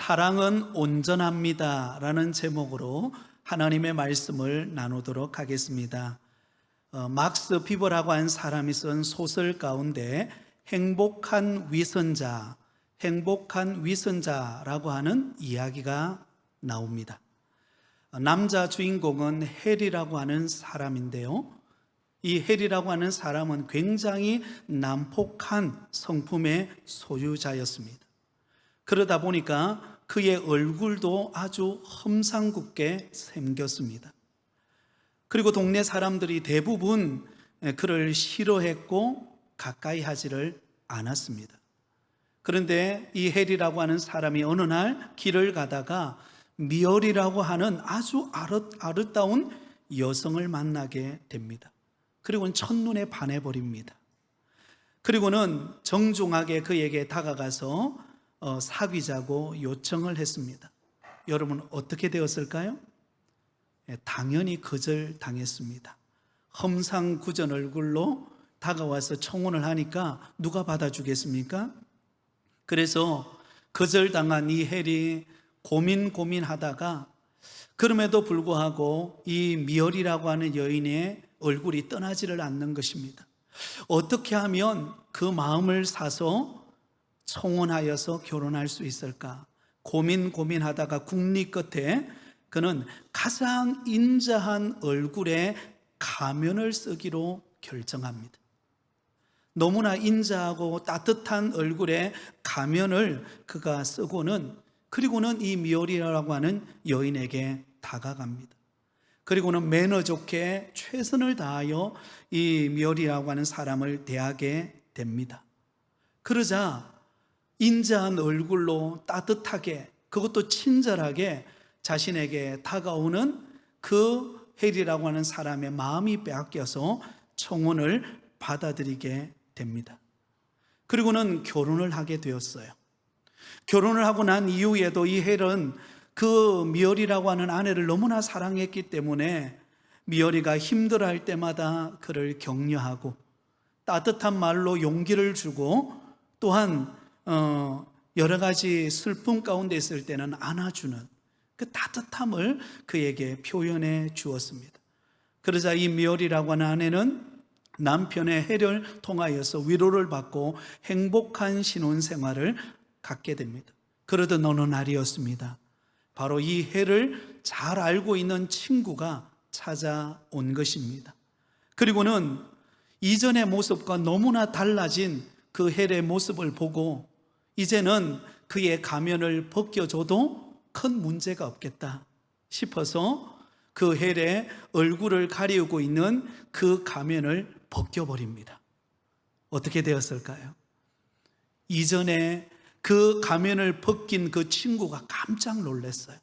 사랑은 온전합니다 라는 제목으로 하나님의 말씀을 나누도록 하겠습니다. 막스 피버라고 하는 사람이 쓴 소설 가운데 행복한 위선자라고 하는 이야기가 나옵니다. 남자 주인공은 해리라고 하는 사람인데요, 이 해리라고 하는 사람은 굉장히 난폭한 성품의 소유자였습니다. 그러다 보니까 그의 얼굴도 아주 험상궂게 생겼습니다. 그리고 동네 사람들이 대부분 그를 싫어했고 가까이 하지를 않았습니다. 그런데 이 해리라고 하는 사람이 어느 날 길을 가다가 미얼이라고 하는 아주 아름다운 여성을 만나게 됩니다. 그리고는 첫눈에 반해버립니다. 그리고는 정중하게 그에게 다가가서 사귀자고 요청을 했습니다. 여러분 어떻게 되었을까요? 당연히 거절당했습니다. 험상궂은 얼굴로 다가와서 청혼을 하니까 누가 받아주겠습니까? 그래서 거절당한 이 헬이 고민하다가 그럼에도 불구하고 이 미얼이라고 하는 여인의 얼굴이 떠나지를 않는 것입니다. 어떻게 하면 그 마음을 사서 청혼하여서 결혼할 수 있을까? 고민하다가 궁리 끝에 그는 가장 인자한 얼굴에 가면을 쓰기로 결정합니다. 너무나 인자하고 따뜻한 얼굴에 가면을 그가 쓰고는, 그리고는 이 미얼이라고 하는 여인에게 다가갑니다. 그리고는 매너 좋게 최선을 다하여 이 미얼이라고 하는 사람을 대하게 됩니다. 그러자 인자한 얼굴로 따뜻하게, 그것도 친절하게 자신에게 다가오는 그 헬이라고 하는 사람의 마음이 빼앗겨서 청혼을 받아들이게 됩니다. 그리고는 결혼을 하게 되었어요. 결혼을 하고 난 이후에도 이 헬은 그 미얼이라고 하는 아내를 너무나 사랑했기 때문에 미얼이가 힘들어할 때마다 그를 격려하고 따뜻한 말로 용기를 주고, 또한 여러 가지 슬픔 가운데 있을 때는 안아주는 그 따뜻함을 그에게 표현해 주었습니다. 그러자 이 미얼이라고 하는 아내는 남편의 해를 통하여서 위로를 받고 행복한 신혼생활을 갖게 됩니다. 그러던 어느 날이었습니다. 바로 이 해를 잘 알고 있는 친구가 찾아온 것입니다. 그리고는 이전의 모습과 너무나 달라진 그 헬의 모습을 보고 이제는 그의 가면을 벗겨줘도 큰 문제가 없겠다 싶어서 그 헬의 얼굴을 가리우고 있는 그 가면을 벗겨버립니다. 어떻게 되었을까요? 이전에 그 가면을 벗긴 그 친구가 깜짝 놀랐어요.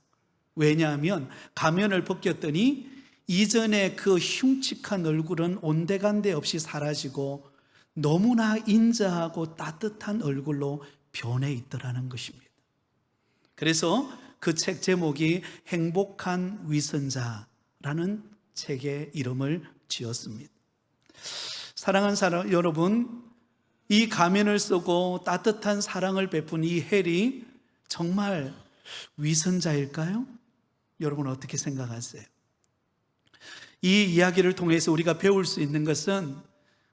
왜냐하면 가면을 벗겼더니 이전에 그 흉측한 얼굴은 온데간데 없이 사라지고 너무나 인자하고 따뜻한 얼굴로 변해 있더라는 것입니다. 그래서 그 책 제목이 행복한 위선자라는 책의 이름을 지었습니다. 사랑하는 사람 여러분, 이 가면을 쓰고 따뜻한 사랑을 베푼 이 헬이 정말 위선자일까요? 여러분 어떻게 생각하세요? 이 이야기를 통해서 우리가 배울 수 있는 것은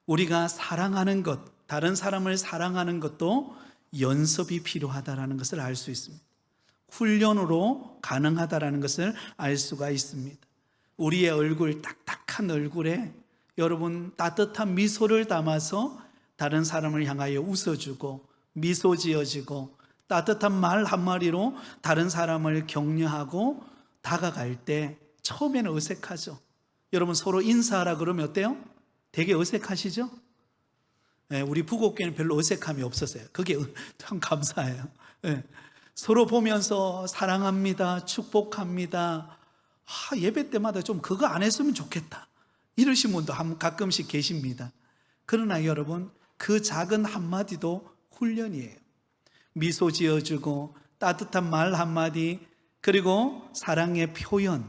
우리가 사랑하는 것, 다른 사람을 사랑하는 것도 연습이 필요하다는 것을 알 수 있습니다. 훈련으로 가능하다는 것을 알 수가 있습니다. 우리의 얼굴, 딱딱한 얼굴에 여러분 따뜻한 미소를 담아서 다른 사람을 향하여 웃어주고 미소 지어주고 따뜻한 말 한마디로 다른 사람을 격려하고 다가갈 때 처음에는 어색하죠. 여러분 서로 인사하라 그러면 어때요? 되게 어색하시죠? 네, 우리 부곡교회는 별로 어색함이 없었어요. 그게 참 감사해요. 네. 서로 보면서 사랑합니다, 축복합니다, 예배 때마다 좀 그거 안 했으면 좋겠다 이러신 분도 가끔씩 계십니다. 그러나 여러분 그 작은 한마디도 훈련이에요. 미소 지어주고 따뜻한 말 한마디, 그리고 사랑의 표현,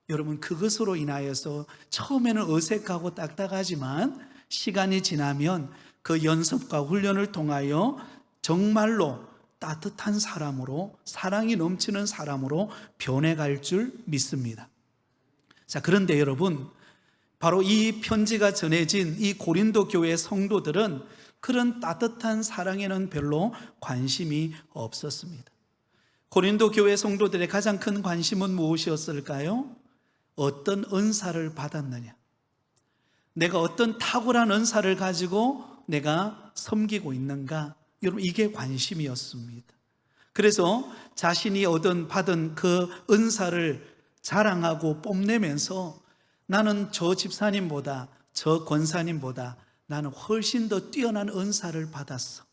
여러분 그것으로 인하여서 처음에는 어색하고 딱딱하지만 시간이 지나면 그 연습과 훈련을 통하여 정말로 따뜻한 사람으로, 사랑이 넘치는 사람으로 변해갈 줄 믿습니다. 자, 그런데 여러분, 바로 이 편지가 전해진 이 고린도 교회 성도들은 그런 따뜻한 사랑에는 별로 관심이 없었습니다. 고린도 교회 성도들의 가장 큰 관심은 무엇이었을까요? 어떤 은사를 받았느냐, 내가 어떤 탁월한 은사를 가지고 내가 섬기고 있는가, 여러분, 이게 관심이었습니다. 그래서 자신이 받은 그 은사를 자랑하고 뽐내면서 나는 저 집사님보다, 저 권사님보다 나는 훨씬 더 뛰어난 은사를 받았어,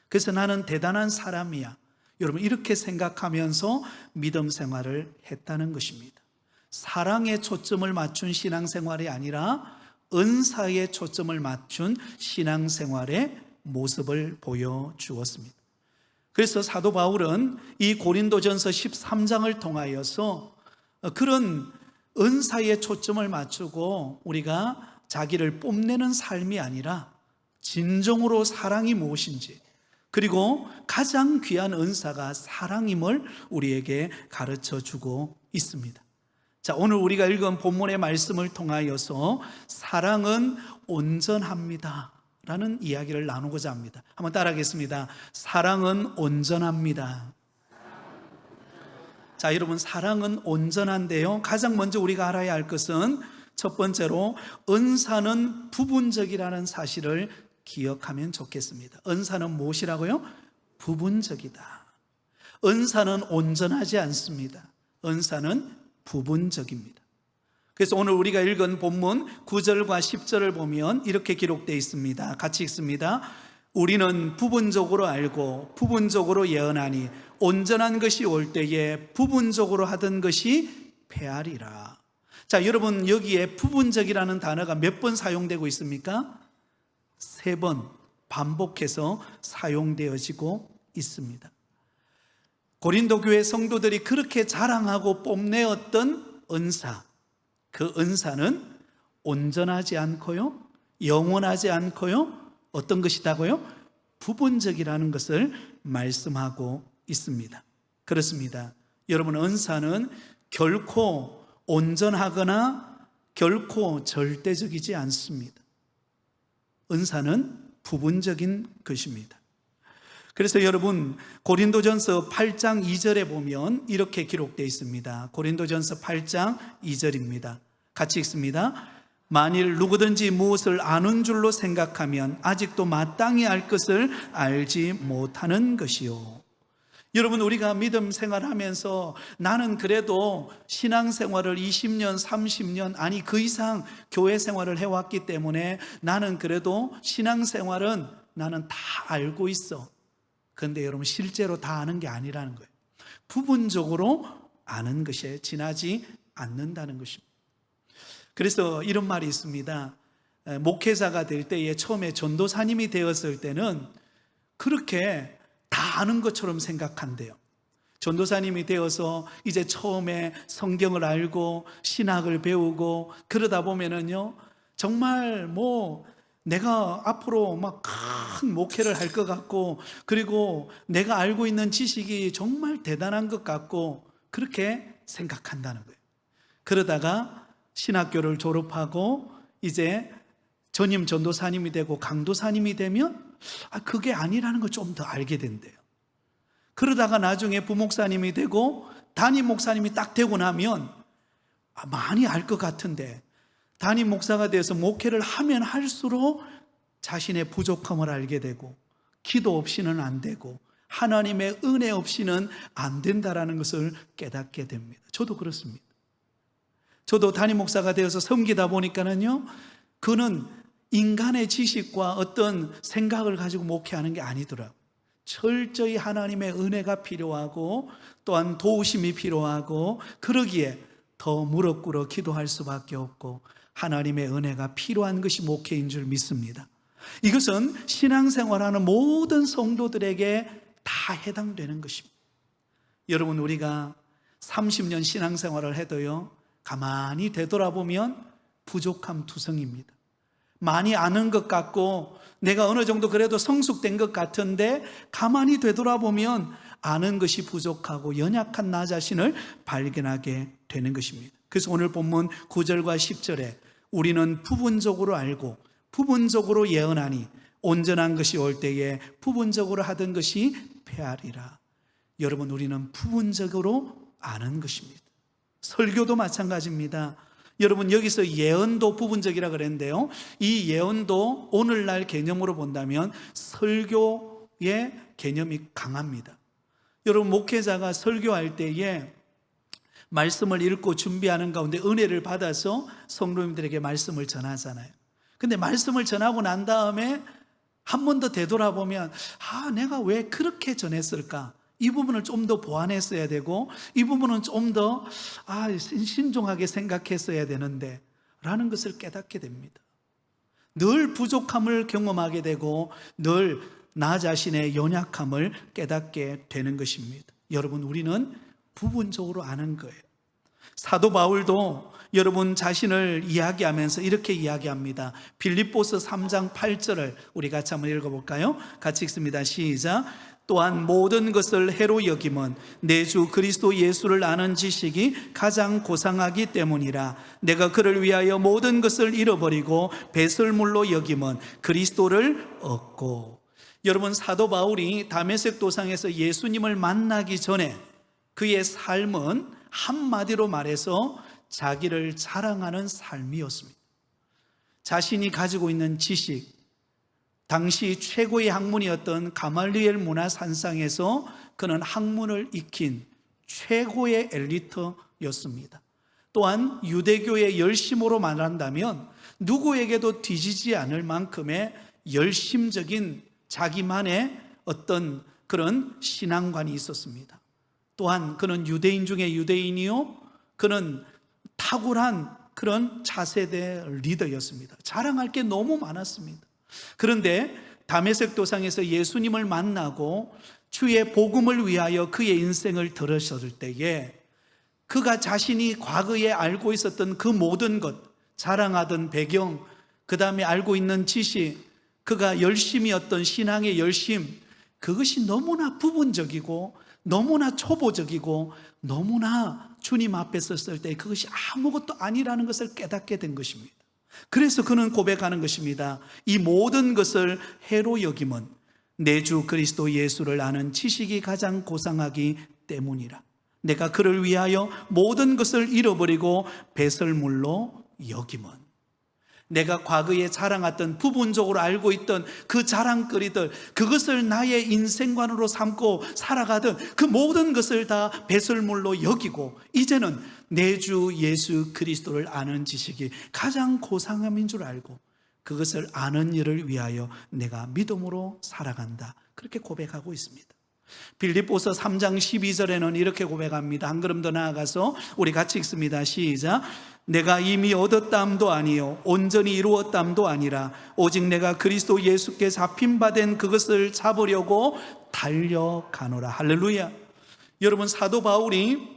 그래서 나는 대단한 사람이야, 여러분, 이렇게 생각하면서 믿음 생활을 했다는 것입니다. 사랑에 초점을 맞춘 신앙생활이 아니라 은사에 초점을 맞춘 신앙생활의 모습을 보여주었습니다. 그래서 사도 바울은 이 고린도전서 13장을 통하여서 그런 은사에 초점을 맞추고 우리가 자기를 뽐내는 삶이 아니라 진정으로 사랑이 무엇인지, 그리고 가장 귀한 은사가 사랑임을 우리에게 가르쳐 주고 있습니다. 자, 오늘 우리가 읽은 본문의 말씀을 통하여서 사랑은 온전합니다 라는 이야기를 나누고자 합니다. 한번 따라하겠습니다. 사랑은 온전합니다. 자, 여러분, 사랑은 온전한데요, 가장 먼저 우리가 알아야 할 것은 첫 번째로 은사는 부분적이라는 사실을 기억하면 좋겠습니다. 은사는 무엇이라고요? 부분적이다. 은사는 온전하지 않습니다. 은사는 부분적입니다. 그래서 오늘 우리가 읽은 본문 9절과 10절을 보면 이렇게 기록되어 있습니다. 같이 읽습니다. 우리는 부분적으로 알고 부분적으로 예언하니 온전한 것이 올 때에 부분적으로 하던 것이 패하리라. 자, 여러분, 여기에 부분적이라는 단어가 몇 번 사용되고 있습니까? 3번 반복해서 사용되어지고 있습니다. 고린도 교회 성도들이 그렇게 자랑하고 뽐내었던 은사, 그 은사는 온전하지 않고요, 영원하지 않고요, 어떤 것이다고요? 부분적이라는 것을 말씀하고 있습니다. 그렇습니다. 여러분, 은사는 결코 온전하거나 결코 절대적이지 않습니다. 은사는 부분적인 것입니다. 그래서 여러분, 고린도전서 8장 2절에 보면 이렇게 기록되어 있습니다. 고린도전서 8장 2절입니다. 같이 읽습니다. 만일 누구든지 무엇을 아는 줄로 생각하면 아직도 마땅히 알 것을 알지 못하는 것이요. 여러분, 우리가 믿음 생활하면서 나는 그래도 신앙생활을 20년, 30년, 아니 그 이상 교회 생활을 해왔기 때문에 나는 그래도 신앙생활은 나는 다 알고 있어. 그런데 여러분, 실제로 다 아는 게 아니라는 거예요. 부분적으로 아는 것에 지나지 않는다는 것입니다. 그래서 이런 말이 있습니다. 목회자가 될 때에 처음에 전도사님이 되었을 때는 그렇게 다 아는 것처럼 생각한대요. 전도사님이 되어서 이제 처음에 성경을 알고 신학을 배우고 그러다 보면은요, 정말 내가 앞으로 막 큰 목회를 할 것 같고, 그리고 내가 알고 있는 지식이 정말 대단한 것 같고 그렇게 생각한다는 거예요. 그러다가 신학교를 졸업하고 이제 전임 전도사님이 되고 강도사님이 되면 그게 아니라는 걸 좀 더 알게 된대요. 그러다가 나중에 부목사님이 되고 담임 목사님이 딱 되고 나면 많이 알 것 같은데, 담임 목사가 돼서 목회를 하면 할수록 자신의 부족함을 알게 되고 기도 없이는 안 되고 하나님의 은혜 없이는 안 된다라는 것을 깨닫게 됩니다. 저도 그렇습니다. 저도 담임 목사가 되어서 섬기다 보니까는요, 그는 인간의 지식과 어떤 생각을 가지고 목회하는 게 아니더라고요. 철저히 하나님의 은혜가 필요하고 또한 도우심이 필요하고, 그러기에 더 무릎 꿇어 기도할 수밖에 없고 하나님의 은혜가 필요한 것이 목회인 줄 믿습니다. 이것은 신앙생활하는 모든 성도들에게 다 해당되는 것입니다. 여러분, 우리가 30년 신앙생활을 해도요, 가만히 되돌아보면 부족함 투성입니다. 많이 아는 것 같고 내가 어느 정도 그래도 성숙된 것 같은데 가만히 되돌아보면 아는 것이 부족하고 연약한 나 자신을 발견하게 되는 것입니다. 그래서 오늘 본문 9절과 10절에 우리는 부분적으로 알고 부분적으로 예언하니 온전한 것이 올 때에 부분적으로 하던 것이 패하리라. 여러분, 우리는 부분적으로 아는 것입니다. 설교도 마찬가지입니다. 여러분, 여기서 예언도 부분적이라 그랬는데요, 이 예언도 오늘날 개념으로 본다면 설교의 개념이 강합니다. 여러분, 목회자가 설교할 때에 말씀을 읽고 준비하는 가운데 은혜를 받아서 성도님들에게 말씀을 전하잖아요. 근데 말씀을 전하고 난 다음에 한 번 더 되돌아보면 내가 왜 그렇게 전했을까? 이 부분을 좀 더 보완했어야 되고 이 부분은 좀 더 신중하게 생각했어야 되는데 라는 것을 깨닫게 됩니다. 늘 부족함을 경험하게 되고 늘 나 자신의 연약함을 깨닫게 되는 것입니다. 여러분, 우리는 부분적으로 아는 거예요. 사도 바울도 여러분 자신을 이야기하면서 이렇게 이야기합니다. 빌립보서 3장 8절을 우리 같이 한번 읽어볼까요? 같이 읽습니다. 시작. 또한 모든 것을 해로 여김은 내 주 그리스도 예수를 아는 지식이 가장 고상하기 때문이라. 내가 그를 위하여 모든 것을 잃어버리고 배설물로 여김은 그리스도를 얻고. 여러분, 사도 바울이 다메섹 도상에서 예수님을 만나기 전에 그의 삶은 한마디로 말해서 자기를 자랑하는 삶이었습니다. 자신이 가지고 있는 지식, 당시 최고의 학문이었던 가말리엘 문화산상에서 그는 학문을 익힌 최고의 엘리트였습니다. 또한 유대교의 열심으로 말한다면 누구에게도 뒤지지 않을 만큼의 열심적인 자기만의 어떤 그런 신앙관이 있었습니다. 또한 그는 유대인 중에 유대인이요, 그는 탁월한 그런 차세대 리더였습니다. 자랑할 게 너무 많았습니다. 그런데 다메섹 도상에서 예수님을 만나고 주의 복음을 위하여 그의 인생을 들으셨을 때에 그가 자신이 과거에 알고 있었던 그 모든 것, 자랑하던 배경, 그 다음에 알고 있는 지식, 그가 열심이었던 신앙의 열심, 그것이 너무나 부분적이고 너무나 초보적이고 너무나 주님 앞에 섰을 때 그것이 아무것도 아니라는 것을 깨닫게 된 것입니다. 그래서 그는 고백하는 것입니다. 이 모든 것을 해로 여김은 내 주 그리스도 예수를 아는 지식이 가장 고상하기 때문이라. 내가 그를 위하여 모든 것을 잃어버리고 배설물로 여김은, 내가 과거에 자랑했던 부분적으로 알고 있던 그 자랑거리들, 그것을 나의 인생관으로 삼고 살아가던 그 모든 것을 다 배설물로 여기고 이제는 내 주 예수 그리스도를 아는 지식이 가장 고상함인 줄 알고 그것을 아는 일을 위하여 내가 믿음으로 살아간다. 그렇게 고백하고 있습니다. 빌립보서 3장 12절에는 이렇게 고백합니다. 한 걸음 더 나아가서 우리 같이 읽습니다. 시작. 내가 이미 얻었담도 아니요 온전히 이루었담도 아니라 오직 내가 그리스도 예수께 잡힌 바 된 그것을 잡으려고 달려가노라. 할렐루야. 여러분, 사도 바울이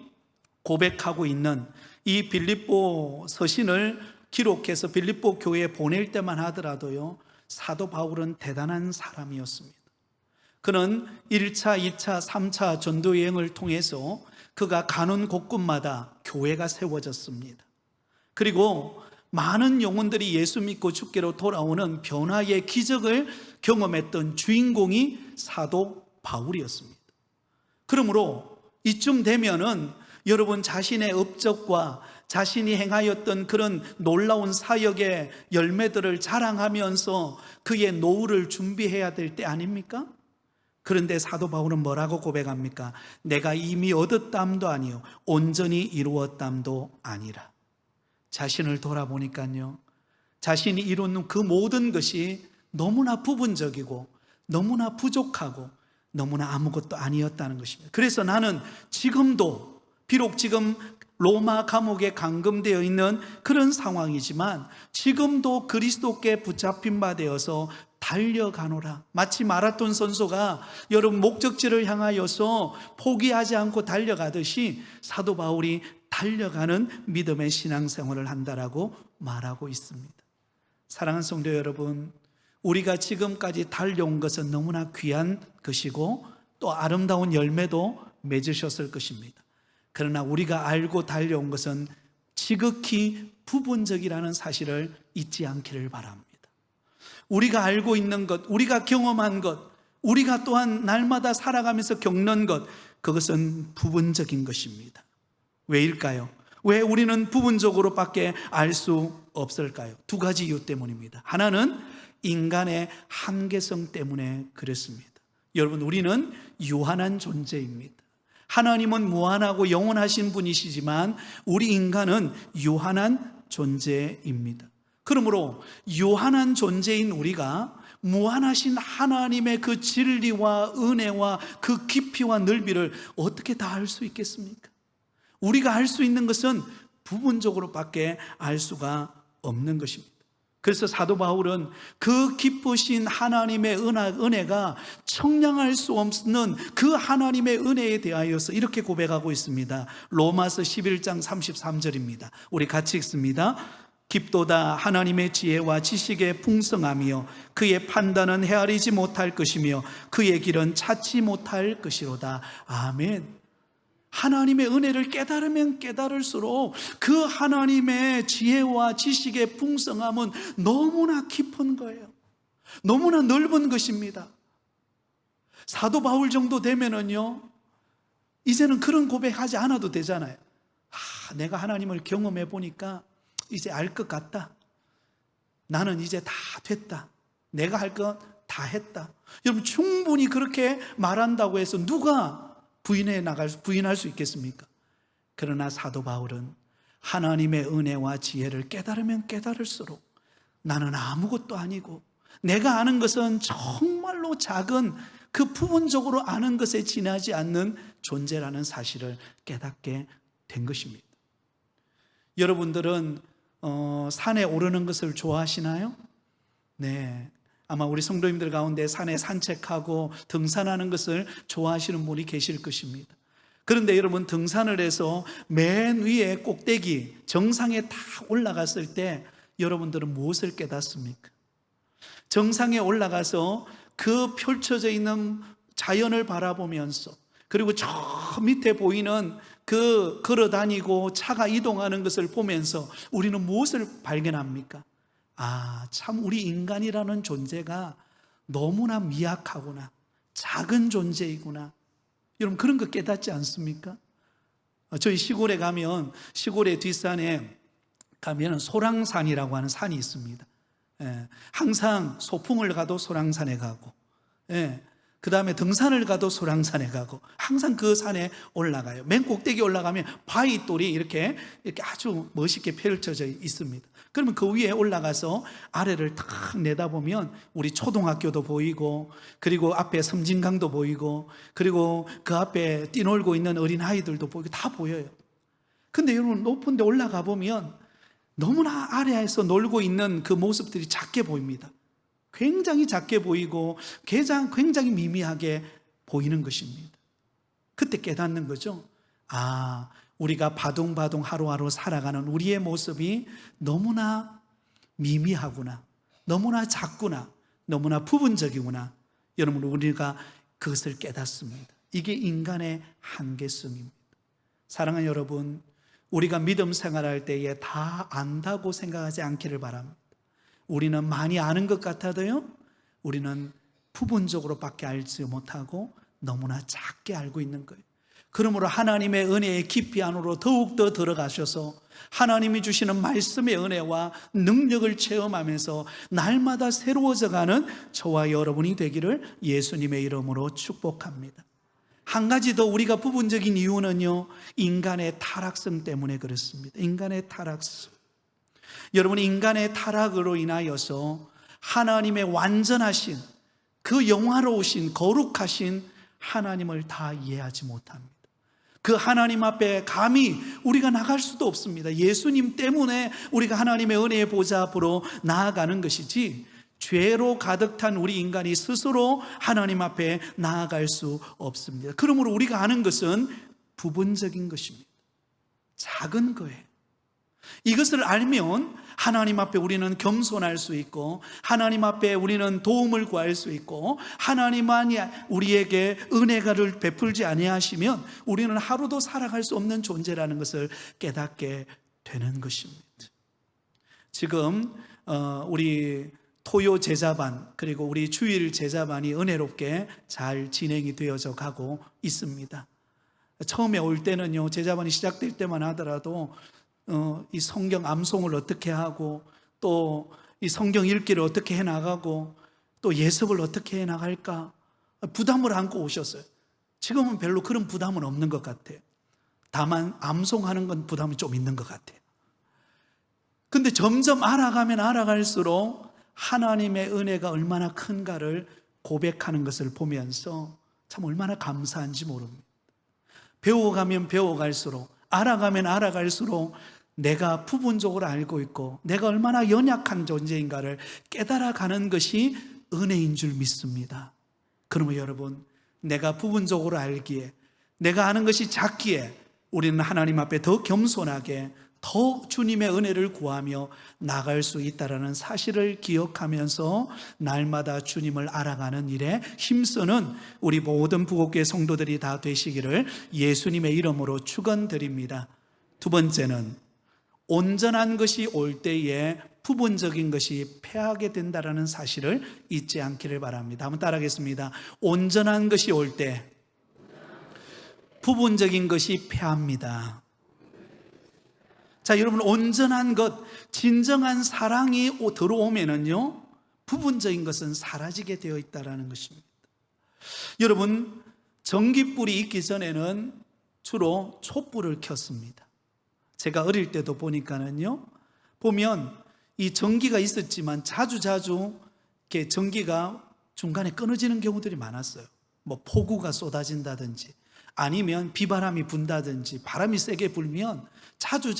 고백하고 있는 이 빌립보 서신을 기록해서 빌립보 교회에 보낼 때만 하더라도요, 사도 바울은 대단한 사람이었습니다. 그는 1차, 2차, 3차 전도 여행을 통해서 그가 가는 곳곳마다 교회가 세워졌습니다. 그리고 많은 영혼들이 예수 믿고 주께로 돌아오는 변화의 기적을 경험했던 주인공이 사도 바울이었습니다. 그러므로 이쯤 되면은 여러분 자신의 업적과 자신이 행하였던 그런 놀라운 사역의 열매들을 자랑하면서 그의 노후를 준비해야 될 때 아닙니까? 그런데 사도 바울은 뭐라고 고백합니까? 내가 이미 얻었담도 아니요 온전히 이루었담도 아니라. 자신을 돌아보니까요, 자신이 이루는 그 모든 것이 너무나 부분적이고 너무나 부족하고 너무나 아무것도 아니었다는 것입니다. 그래서 나는 지금도 비록 지금 로마 감옥에 감금되어 있는 그런 상황이지만 지금도 그리스도께 붙잡힌 바 되어서 달려가노라. 마치 마라톤 선수가 여러분 목적지를 향하여서 포기하지 않고 달려가듯이 사도 바울이 달려가는 믿음의 신앙생활을 한다라고 말하고 있습니다. 사랑하는 성도 여러분, 우리가 지금까지 달려온 것은 너무나 귀한 것이고 또 아름다운 열매도 맺으셨을 것입니다. 그러나 우리가 알고 달려온 것은 지극히 부분적이라는 사실을 잊지 않기를 바랍니다. 우리가 알고 있는 것, 우리가 경험한 것, 우리가 또한 날마다 살아가면서 겪는 것, 그것은 부분적인 것입니다. 왜일까요? 왜 우리는 부분적으로밖에 알 수 없을까요? 두 가지 이유 때문입니다. 하나는 인간의 한계성 때문에 그렇습니다. 여러분, 우리는 유한한 존재입니다. 하나님은 무한하고 영원하신 분이시지만 우리 인간은 유한한 존재입니다. 그러므로 유한한 존재인 우리가 무한하신 하나님의 그 진리와 은혜와 그 깊이와 넓이를 어떻게 다 알 수 있겠습니까? 우리가 알 수 있는 것은 부분적으로밖에 알 수가 없는 것입니다. 그래서 사도 바울은 그 깊으신 하나님의 은혜가 청량할 수 없는 그 하나님의 은혜에 대하여서 이렇게 고백하고 있습니다. 로마서 11장 33절입니다. 우리 같이 읽습니다. 깊도다 하나님의 지혜와 지식의 풍성함이요 그의 판단은 헤아리지 못할 것이며 그의 길은 찾지 못할 것이로다. 아멘. 하나님의 은혜를 깨달으면 깨달을수록 그 하나님의 지혜와 지식의 풍성함은 너무나 깊은 거예요. 너무나 넓은 것입니다. 사도 바울 정도 되면은요, 이제는 그런 고백하지 않아도 되잖아요. 내가 하나님을 경험해 보니까 이제 알 것 같다. 나는 이제 다 됐다. 내가 할 것 다 했다. 여러분, 충분히 그렇게 말한다고 해서 누가 부인할 수 있겠습니까? 그러나 사도 바울은 하나님의 은혜와 지혜를 깨달으면 깨달을수록 나는 아무것도 아니고 내가 아는 것은 정말로 작은 그 부분적으로 아는 것에 지나지 않는 존재라는 사실을 깨닫게 된 것입니다. 여러분들은 산에 오르는 것을 좋아하시나요? 네. 아마 우리 성도님들 가운데 산에 산책하고 등산하는 것을 좋아하시는 분이 계실 것입니다. 그런데 여러분, 등산을 해서 맨 위에 꼭대기 정상에 다 올라갔을 때 여러분들은 무엇을 깨닫습니까? 정상에 올라가서 그 펼쳐져 있는 자연을 바라보면서, 그리고 저 밑에 보이는 그 걸어다니고 차가 이동하는 것을 보면서 우리는 무엇을 발견합니까? 참 우리 인간이라는 존재가 너무나 미약하구나, 작은 존재이구나. 여러분, 그런 거 깨닫지 않습니까? 저희 시골에 가면, 시골의 뒷산에 가면 소랑산이라고 하는 산이 있습니다. 항상 소풍을 가도 소랑산에 가고, 그 다음에 등산을 가도 소랑산에 가고, 항상 그 산에 올라가요. 맨 꼭대기 올라가면 바위돌이 이렇게 아주 멋있게 펼쳐져 있습니다. 그러면 그 위에 올라가서 아래를 탁 내다보면 우리 초등학교도 보이고, 그리고 앞에 섬진강도 보이고, 그리고 그 앞에 뛰놀고 있는 어린아이들도 보이고, 다 보여요. 근데 여러분, 높은 데 올라가 보면 너무나 아래에서 놀고 있는 그 모습들이 작게 보입니다. 굉장히 작게 보이고 굉장히 미미하게 보이는 것입니다. 그때 깨닫는 거죠. 우리가 바둥바둥 하루하루 살아가는 우리의 모습이 너무나 미미하구나, 너무나 작구나, 너무나 부분적이구나. 여러분, 우리가 그것을 깨닫습니다. 이게 인간의 한계성입니다. 사랑하는 여러분, 우리가 믿음 생활할 때에 다 안다고 생각하지 않기를 바랍니다. 우리는 많이 아는 것 같아도요, 우리는 부분적으로밖에 알지 못하고 너무나 작게 알고 있는 거예요. 그러므로 하나님의 은혜의 깊이 안으로 더욱더 들어가셔서 하나님이 주시는 말씀의 은혜와 능력을 체험하면서 날마다 새로워져가는 저와 여러분이 되기를 예수님의 이름으로 축복합니다. 한 가지 더 우리가 부분적인 이유는요, 인간의 타락성 때문에 그렇습니다. 인간의 타락성. 여러분, 인간의 타락으로 인하여서 하나님의 완전하신, 그 영화로우신, 거룩하신 하나님을 다 이해하지 못합니다. 그 하나님 앞에 감히 우리가 나갈 수도 없습니다. 예수님 때문에 우리가 하나님의 은혜의 보좌 앞으로 나아가는 것이지, 죄로 가득 탄 우리 인간이 스스로 하나님 앞에 나아갈 수 없습니다. 그러므로 우리가 아는 것은 부분적인 것입니다. 작은 거예요. 이것을 알면 하나님 앞에 우리는 겸손할 수 있고, 하나님 앞에 우리는 도움을 구할 수 있고, 하나님만이 우리에게 은혜가를 베풀지 아니하시면 우리는 하루도 살아갈 수 없는 존재라는 것을 깨닫게 되는 것입니다. 지금 우리 토요 제자반, 그리고 우리 주일 제자반이 은혜롭게 잘 진행이 되어져 가고 있습니다. 처음에 올 때는요, 제자반이 시작될 때만 하더라도 이 성경 암송을 어떻게 하고, 또 이 성경 읽기를 어떻게 해나가고, 또 예습을 어떻게 해나갈까 부담을 안고 오셨어요. 지금은 별로 그런 부담은 없는 것 같아요. 다만 암송하는 건 부담이 좀 있는 것 같아요. 근데 점점 알아가면 알아갈수록 하나님의 은혜가 얼마나 큰가를 고백하는 것을 보면서 참 얼마나 감사한지 모릅니다. 배워가면 배워갈수록, 알아가면 알아갈수록 내가 부분적으로 알고 있고 내가 얼마나 연약한 존재인가를 깨달아가는 것이 은혜인 줄 믿습니다. 그러면 여러분, 내가 부분적으로 알기에, 내가 아는 것이 작기에 우리는 하나님 앞에 더 겸손하게, 더 주님의 은혜를 구하며 나갈 수 있다는 사실을 기억하면서 날마다 주님을 알아가는 일에 힘쓰는 우리 모든 부곡교회 성도들이 다 되시기를 예수님의 이름으로 축원드립니다. 두 번째는, 온전한 것이 올 때에 부분적인 것이 패하게 된다는 사실을 잊지 않기를 바랍니다. 한번 따라하겠습니다. 온전한 것이 올 때 부분적인 것이 패합니다. 자, 여러분, 온전한 것, 진정한 사랑이 들어오면은요, 부분적인 것은 사라지게 되어 있다는 것입니다. 여러분, 전기불이 있기 전에는 주로 촛불을 켰습니다. 제가 어릴 때도 보니까는요, 보면 이 전기가 있었지만 자주 이렇게 전기가 중간에 끊어지는 경우들이 많았어요. 뭐 폭우가 쏟아진다든지, 아니면 비바람이 분다든지, 바람이 세게 불면 자주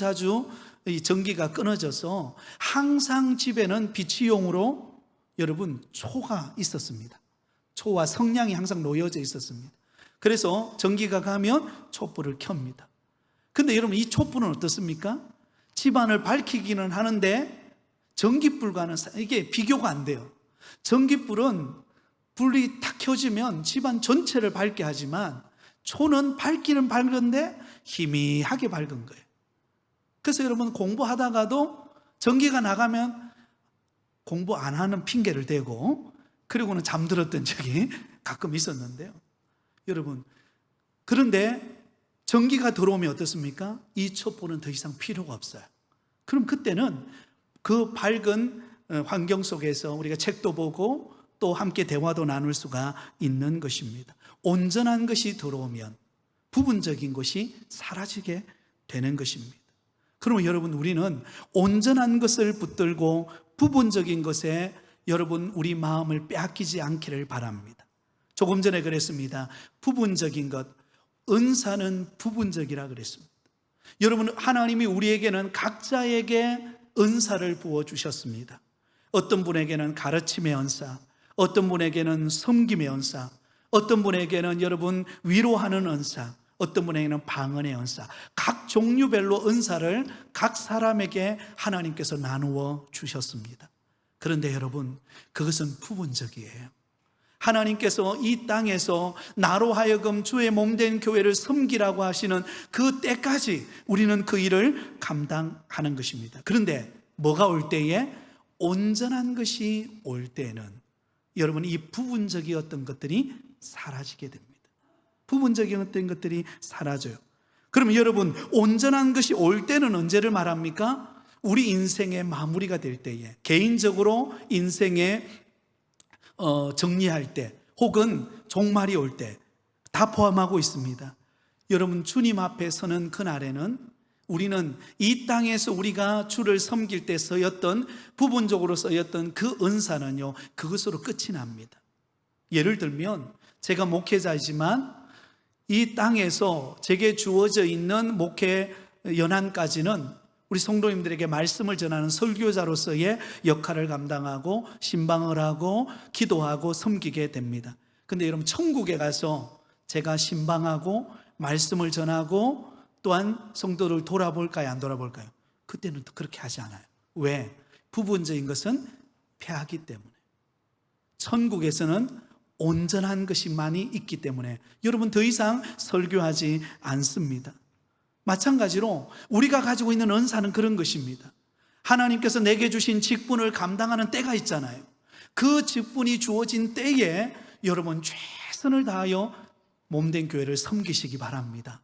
이 전기가 끊어져서 항상 집에는 비치용으로 여러분 초가 있었습니다. 초와 성냥이 항상 놓여져 있었습니다. 그래서 전기가 가면 촛불을 켭니다. 근데 여러분, 이 촛불은 어떻습니까? 집안을 밝히기는 하는데 전기불과는 이게 비교가 안 돼요. 전기불은 불이 탁 켜지면 집안 전체를 밝게 하지만 초는 밝기는 밝은데 희미하게 밝은 거예요. 그래서 여러분, 공부하다가도 전기가 나가면 공부 안 하는 핑계를 대고 그리고는 잠들었던 적이 가끔 있었는데요. 여러분, 그런데 전기가 들어오면 어떻습니까? 이 촛불은 더 이상 필요가 없어요. 그럼 그때는 그 밝은 환경 속에서 우리가 책도 보고 또 함께 대화도 나눌 수가 있는 것입니다. 온전한 것이 들어오면 부분적인 것이 사라지게 되는 것입니다. 그러면 여러분, 우리는 온전한 것을 붙들고 부분적인 것에 여러분 우리 마음을 빼앗기지 않기를 바랍니다. 조금 전에 그랬습니다. 부분적인 것, 은사는 부분적이라 그랬습니다. 여러분, 하나님이 우리에게는 각자에게 은사를 부어주셨습니다. 어떤 분에게는 가르침의 은사, 어떤 분에게는 섬김의 은사, 어떤 분에게는 여러분 위로하는 은사, 어떤 분에게는 방언의 은사, 각 종류별로 은사를 각 사람에게 하나님께서 나누어 주셨습니다. 그런데 여러분, 그것은 부분적이에요. 하나님께서 이 땅에서 나로 하여금 주의 몸된 교회를 섬기라고 하시는 그 때까지 우리는 그 일을 감당하는 것입니다. 그런데 뭐가 올 때에, 온전한 것이 올 때에는 여러분, 이 부분적이었던 것들이 사라지게 됩니다. 부분적이었던 것들이 사라져요. 그러면 여러분, 온전한 것이 올 때는 언제를 말합니까? 우리 인생의 마무리가 될 때에, 개인적으로 인생의 정리할 때, 혹은 종말이 올 때 다 포함하고 있습니다. 여러분, 주님 앞에 서는 그날에는 우리는 이 땅에서 우리가 주를 섬길 때 쓰였던, 부분적으로 쓰였던 그 은사는요, 그것으로 끝이 납니다. 예를 들면 제가 목회자이지만 이 땅에서 제게 주어져 있는 목회 연한까지는 우리 성도님들에게 말씀을 전하는 설교자로서의 역할을 감당하고 신방을 하고 기도하고 섬기게 됩니다. 근데 여러분, 천국에 가서 제가 신방하고 말씀을 전하고 또한 성도를 돌아볼까요, 안 돌아볼까요? 그때는 또 그렇게 하지 않아요. 왜? 부분적인 것은 폐하기 때문에. 천국에서는 온전한 것이만이 있기 때문에 여러분 더 이상 설교하지 않습니다. 마찬가지로 우리가 가지고 있는 은사는 그런 것입니다. 하나님께서 내게 주신 직분을 감당하는 때가 있잖아요. 그 직분이 주어진 때에 여러분 최선을 다하여 몸된 교회를 섬기시기 바랍니다.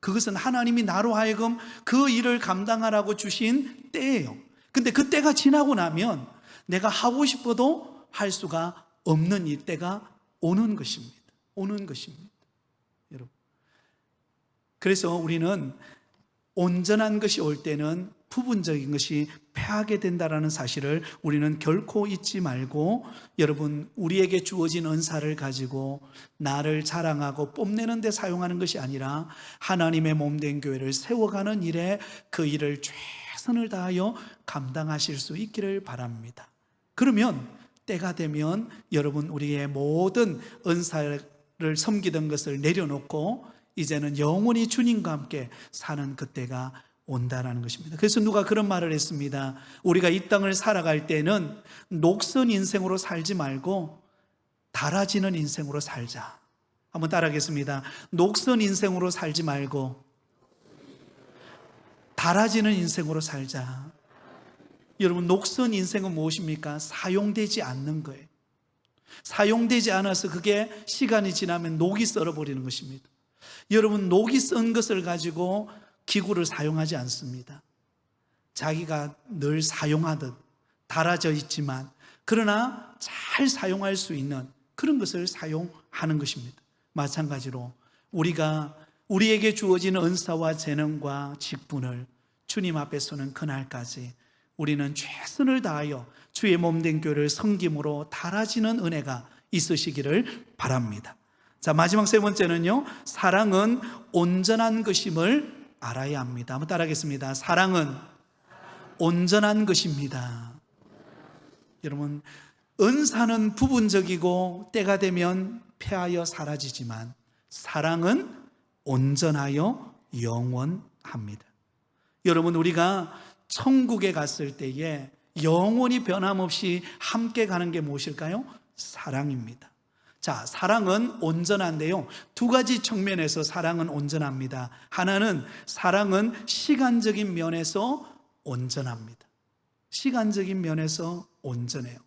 그것은 하나님이 나로 하여금 그 일을 감당하라고 주신 때예요. 근데 그 때가 지나고 나면 내가 하고 싶어도 할 수가 없는 이 때가 오는 것입니다. 오는 것입니다. 여러분. 그래서 우리는 온전한 것이 올 때는 부분적인 것이 패하게 된다는 사실을 우리는 결코 잊지 말고, 여러분, 우리에게 주어진 은사를 가지고 나를 자랑하고 뽐내는 데 사용하는 것이 아니라 하나님의 몸된 교회를 세워가는 일에 그 일을 최선을 다하여 감당하실 수 있기를 바랍니다. 그러면 때가 되면 여러분 우리의 모든 은사를 섬기던 것을 내려놓고 이제는 영원히 주님과 함께 사는 그때가 온다라는 것입니다. 그래서 누가 그런 말을 했습니다. 우리가 이 땅을 살아갈 때는 녹슨 인생으로 살지 말고 달아지는 인생으로 살자. 한번 따라하겠습니다. 녹슨 인생으로 살지 말고 달아지는 인생으로 살자. 여러분, 녹슨 인생은 무엇입니까? 사용되지 않는 거예요. 사용되지 않아서 그게 시간이 지나면 녹이 썰어버리는 것입니다. 여러분, 녹이 썬 것을 가지고 기구를 사용하지 않습니다. 자기가 늘 사용하듯 달아져 있지만 그러나 잘 사용할 수 있는 그런 것을 사용하는 것입니다. 마찬가지로 우리가 우리에게 주어지는 은사와 재능과 직분을 주님 앞에 서는 그날까지 우리는 최선을 다하여 주의 몸된 교회를 섬김으로 달아지는 은혜가 있으시기를 바랍니다. 자, 마지막 세 번째는요, 사랑은 온전한 것임을 알아야 합니다. 한번 따라하겠습니다. 사랑은 온전한 것입니다. 여러분, 은사는 부분적이고 때가 되면 패하여 사라지지만 사랑은 온전하여 영원합니다. 여러분, 우리가 천국에 갔을 때에 영원히 변함없이 함께 가는 게 무엇일까요? 사랑입니다. 자, 사랑은 온전한데요, 두 가지 측면에서 사랑은 온전합니다. 하나는 사랑은 시간적인 면에서 온전합니다. 시간적인 면에서 온전해요.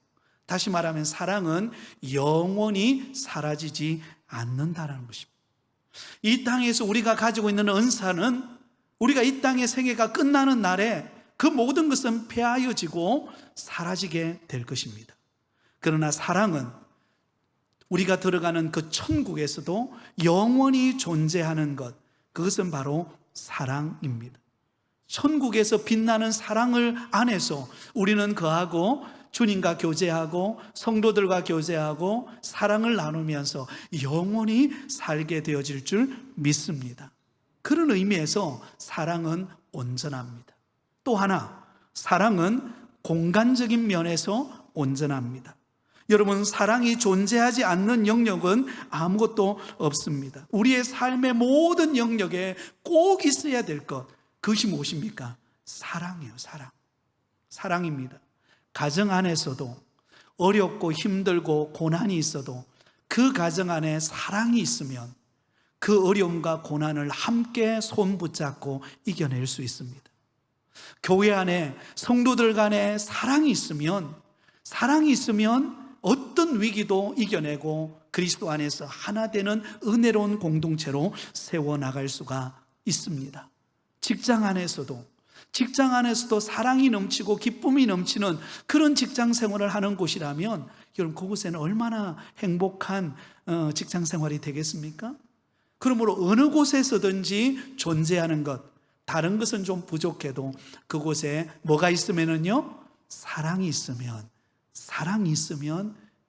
다시 말하면 사랑은 영원히 사라지지 않는다는 것입니다. 이 땅에서 우리가 가지고 있는 은사는 우리가 이 땅의 생애가 끝나는 날에 그 모든 것은 폐하여지고 사라지게 될 것입니다. 그러나 사랑은 우리가 들어가는 그 천국에서도 영원히 존재하는 것, 그것은 바로 사랑입니다. 천국에서 빛나는 사랑을 안에서 우리는 거하고 주님과 교제하고 성도들과 교제하고 사랑을 나누면서 영원히 살게 되어질 줄 믿습니다. 그런 의미에서 사랑은 온전합니다. 또 하나, 사랑은 공간적인 면에서 온전합니다. 여러분, 사랑이 존재하지 않는 영역은 아무것도 없습니다. 우리의 삶의 모든 영역에 꼭 있어야 될 것, 그것이 무엇입니까? 사랑이에요. 사랑입니다. 가정 안에서도 어렵고 힘들고 고난이 있어도 그 가정 안에 사랑이 있으면 그 어려움과 고난을 함께 손 붙잡고 이겨낼 수 있습니다. 교회 안에 성도들 간에 사랑이 있으면 어떤 위기도 이겨내고 그리스도 안에서 하나 되는 은혜로운 공동체로 세워나갈 수가 있습니다. 직장 안에서도 사랑이 넘치고 기쁨이 넘치는 그런 직장 생활을 하는 곳이라면 여러분, 그곳에는 얼마나 행복한 직장 생활이 되겠습니까? 그러므로 어느 곳에서든지 존재하는 것, 다른 것은 좀 부족해도 그곳에 뭐가 있으면은요, 사랑이 있으면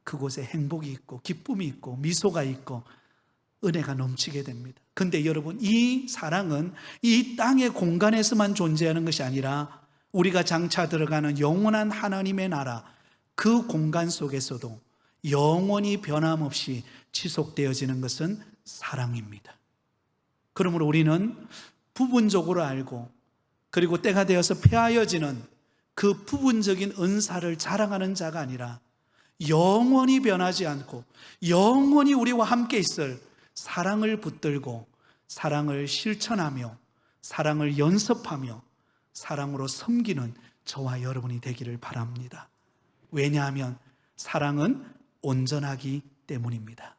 그곳에 행복이 있고 기쁨이 있고 미소가 있고 은혜가 넘치게 됩니다. 근데 여러분, 이 사랑은 이 땅의 공간에서만 존재하는 것이 아니라 우리가 장차 들어가는 영원한 하나님의 나라, 그 공간 속에서도 영원히 변함없이 지속되어지는 것은 사랑입니다. 그러므로 우리는 부분적으로 알고 그리고 때가 되어서 폐하여지는 그 부분적인 은사를 자랑하는 자가 아니라 영원히 변하지 않고 영원히 우리와 함께 있을 사랑을 붙들고 사랑을 실천하며 사랑을 연습하며 사랑으로 섬기는 저와 여러분이 되기를 바랍니다. 왜냐하면 사랑은 온전하기 때문입니다.